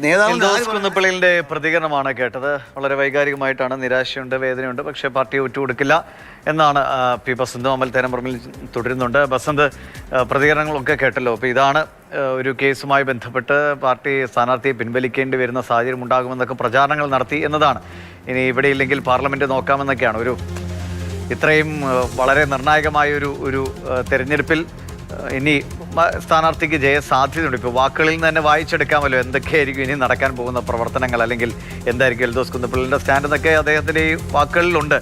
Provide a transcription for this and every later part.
കുന്നപ്പള്ളിയുടെ പ്രതികരണമാണ് കേട്ടത്. വളരെ വൈകാരികമായിട്ടാണ്. നിരാശയുണ്ട്, വേദനയുണ്ട്, പക്ഷേ പാർട്ടി ഒറ്റുകൊടുക്കില്ല എന്നാണ് പി ബസന്തും അമൽ തേരമ്പറമ്പിൽ തുടരുന്നുണ്ട്. ബസന്ത്, പ്രതികരണങ്ങളൊക്കെ കേട്ടല്ലോ. അപ്പോൾ ഇതാണ് ഒരു കേസുമായി ബന്ധപ്പെട്ട് പാർട്ടി സ്ഥാനാർത്ഥിയെ പിൻവലിക്കേണ്ടി വരുന്ന സാഹചര്യം ഉണ്ടാകുമെന്നൊക്കെ പ്രചാരണങ്ങൾ നടത്തി എന്നതാണ്. ഇനി ഇവിടെ ഇല്ലെങ്കിൽ പാർലമെന്റ് നോക്കാമെന്നൊക്കെയാണ്. ഇത്രയും വളരെ നിർണായകമായ ഒരു തെരഞ്ഞെടുപ്പിൽ ഇനി സ്ഥാനാർത്ഥിക്ക് ജയസാധ്യതയുണ്ട്. ഇപ്പോൾ വാക്കുകളിൽ നിന്ന് തന്നെ വായിച്ചെടുക്കാമല്ലോ എന്തൊക്കെയായിരിക്കും ഇനി നടക്കാൻ പോകുന്ന പ്രവർത്തനങ്ങൾ, അല്ലെങ്കിൽ എന്തായിരിക്കും എൽദോസ് കുന്നപ്പള്ളിയുടെ സ്റ്റാൻഡ് എന്നൊക്കെ അദ്ദേഹത്തിൻ്റെ ഈ വാക്കുകളിലുണ്ട്.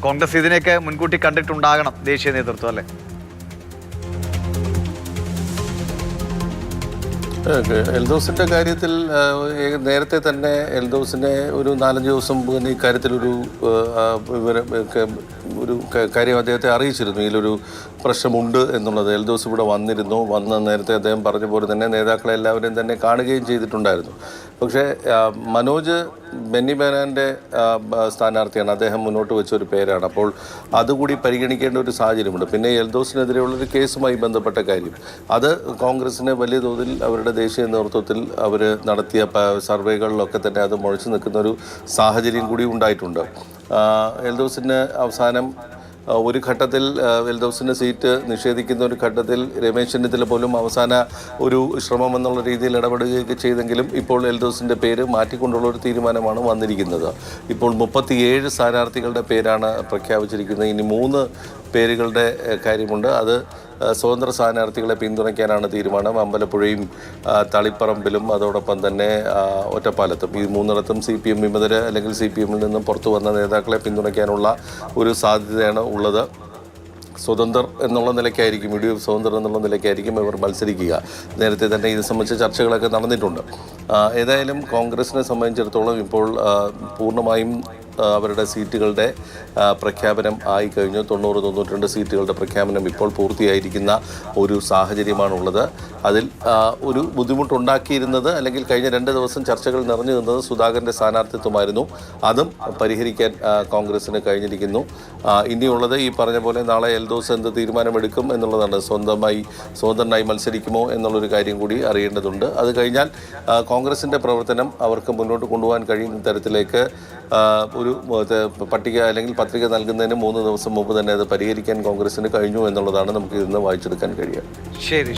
കോൺഗ്രസ് ഇതിനെയൊക്കെ മുൻകൂട്ടി കണ്ടിട്ടുണ്ടാകണം ദേശീയ നേതൃത്വം, അല്ലേ? എൽദോസിൻ്റെ കാര്യത്തിൽ നേരത്തെ തന്നെ എൽദോസിനെ ഒരു 4-5 ദിവസം മുമ്പ് ഇക്കാര്യത്തിലൊരു ഒരു കാര്യം അദ്ദേഹത്തെ അറിയിച്ചിരുന്നു. ഇതിലൊരു പ്രശ്നമുണ്ട് എന്നുള്ളത്. എൽദോസ് ഇവിടെ വന്ന നേരത്തെ അദ്ദേഹം പറഞ്ഞ പോലെ തന്നെ നേതാക്കളെ എല്ലാവരെയും തന്നെ കാണുകയും ചെയ്തിട്ടുണ്ടായിരുന്നു. പക്ഷേ മനോജ് ബെന്നി ബെഹനാൻ്റെ സ്ഥാനാർത്ഥിയാണ്. അദ്ദേഹം മുന്നോട്ട് വെച്ചൊരു പേരാണ്. അപ്പോൾ അതുകൂടി പരിഗണിക്കേണ്ട ഒരു സാഹചര്യമുണ്ട്. പിന്നെ എൽദോസിനെതിരെയുള്ളൊരു കേസുമായി ബന്ധപ്പെട്ട കാര്യം, അത് കോൺഗ്രസിന് വലിയ തോതിൽ അവരുടെ ദേശീയ നേതൃത്വത്തിൽ അവർ നടത്തിയ സർവേകളിലൊക്കെ തന്നെ അത് മുഴച്ചു നിൽക്കുന്ന ഒരു സാഹചര്യം കൂടി ഉണ്ടായിട്ടുണ്ട്. എൽദോസിന് അവസാനം ഒരു ഘട്ടത്തിൽ എൽദോസിന് സീറ്റ് നിഷേധിക്കുന്ന ഒരു ഘട്ടത്തിൽ രമേശ് ചെന്നിത്തല പോലും അവസാന ഒരു ശ്രമം എന്നുള്ള രീതിയിൽ ഇടപെടുകയൊക്കെ ചെയ്തെങ്കിലും ഇപ്പോൾ എൽദോസിൻ്റെ പേര് മാറ്റിക്കൊണ്ടുള്ള ഒരു തീരുമാനമാണ് വന്നിരിക്കുന്നത്. ഇപ്പോൾ 37 സ്ഥാനാർത്ഥികളുടെ പേരാണ് പ്രഖ്യാപിച്ചിരിക്കുന്നത്. ഇനി 3 പേരുകളുടെ കാര്യമുണ്ട്. അത് സ്വതന്ത്ര സ്ഥാനാർത്ഥികളെ പിന്തുണയ്ക്കാനാണ് തീരുമാനം. അമ്പലപ്പുഴയും തളിപ്പറമ്പിലും അതോടൊപ്പം തന്നെ ഒറ്റപ്പാലത്തും, ഈ 3ഇടത്തും CPM വിമതര് അല്ലെങ്കിൽ CPM-ൽ നിന്നും പുറത്തു വന്ന നേതാക്കളെ പിന്തുണയ്ക്കാനുള്ള ഒരു സാധ്യതയാണ് ഉള്ളത്. സ്വതന്ത്രർ എന്നുള്ള നിലയ്ക്കായിരിക്കും, UDF സ്വതന്ത്രർ എന്നുള്ള നിലയ്ക്കായിരിക്കും ഇവർ മത്സരിക്കുക. നേരത്തെ തന്നെ ഇത് സംബന്ധിച്ച ചർച്ചകളൊക്കെ നടന്നിട്ടുണ്ട്. ഏതായാലും കോൺഗ്രസിനെ സംബന്ധിച്ചിടത്തോളം ഇപ്പോൾ പൂർണ്ണമായും അവരുടെ സീറ്റുകളുടെ പ്രഖ്യാപനം ആയിക്കഴിഞ്ഞു. 90-92 സീറ്റുകളുടെ പ്രഖ്യാപനം ഇപ്പോൾ പൂർത്തിയായിരിക്കുന്ന ഒരു സാഹചര്യമാണുള്ളത്. അതിൽ ഒരു ബുദ്ധിമുട്ടുണ്ടാക്കിയിരുന്നത്, അല്ലെങ്കിൽ കഴിഞ്ഞ 2 ദിവസം ചർച്ചകൾ നിറഞ്ഞു നിന്നത് സുധാകരൻ്റെ സ്ഥാനാർത്ഥിത്വമായിരുന്നു. അതും പരിഹരിക്കാൻ കോൺഗ്രസിന് കഴിഞ്ഞിരിക്കുന്നു. ഇനിയുള്ളത് ഈ പറഞ്ഞ പോലെ നാളെ എൽദോസ് എന്ത് തീരുമാനമെടുക്കും എന്നുള്ളതാണ്. സ്വതന്ത്രനായി മത്സരിക്കുമോ എന്നുള്ളൊരു കാര്യം കൂടി അറിയേണ്ടതുണ്ട്. അത് കഴിഞ്ഞാൽ കോൺഗ്രസിൻ്റെ പ്രവർത്തനം അവർക്ക് മുന്നോട്ട് കൊണ്ടുപോകാൻ കഴിയുന്ന തരത്തിലേക്ക് ഒരു പട്ടിക അല്ലെങ്കിൽ പത്രിക നൽകുന്നതിന് 3 ദിവസം മുമ്പ് തന്നെ അത് പരിഹരിക്കാൻ കോൺഗ്രസിന് കഴിഞ്ഞു എന്നുള്ളതാണ് നമുക്ക് ഇന്ന് വായിച്ചെടുക്കാൻ കഴിയുക. ശരി.